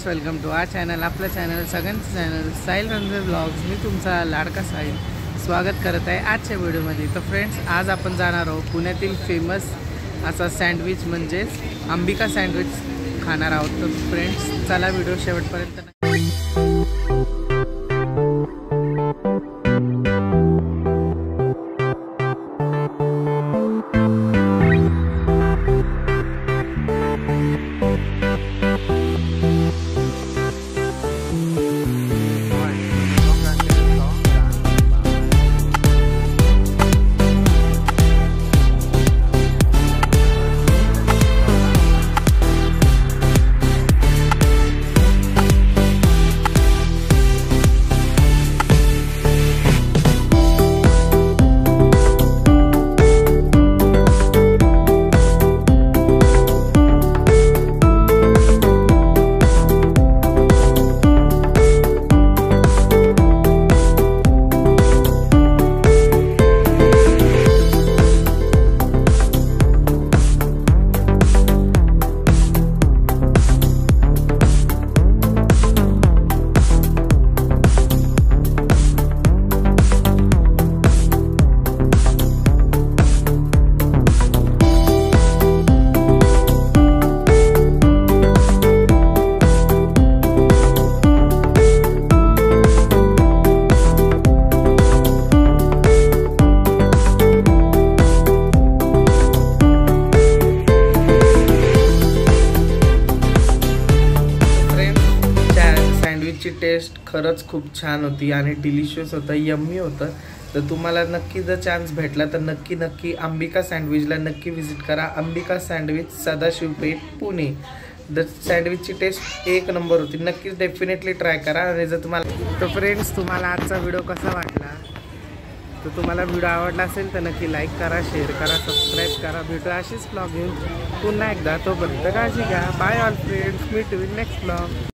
Welcome to our channel. आपल्या channel सगळ्यांचं channel Sahil Ranveer vlogs. मी तुमचा लाडका साहिल स्वागत करत आहे आजच्या व्हिडिओमध्ये। तर फ्रेंड्स, आज आपण जाणार आहोत पुण्यातील फेमस असा सँडविच म्हणजेच अंबिका सँडविच खाणार आहोत। तर फ्रेंड्स, चला व्हिडिओ शेवटपर्यंत ची टेस्ट खरंच खूप छान होती आणि डिलिशियस होतं, यम्मी होतं। तर तुम्हाला नक्की जर चान्स भेटला तर नक्की अंबिका सँडविचला नक्की विजिट करा। अंबिका सँडविच, सदाशिव पेठ, पुणे। तर सँडविचची टेस्ट एक नंबर होती, नक्कीच डेफिनेटली ट्राय करा। आणि जर तुम्हाला तर फ्रेंड्स, तुम्हाला आजचा व्हिडिओ कसा वाटला? तर तुम्हाला व्हिडिओ आवडला असेल तर नक्की लाईक करा, शेअर करा, सबस्क्राईब करा। भेटू अशीच ब्लॉग घेऊन पुन्हा एकदा। तोपर्यंत काळजी घ्या। Bye all friends, meet you in next blog.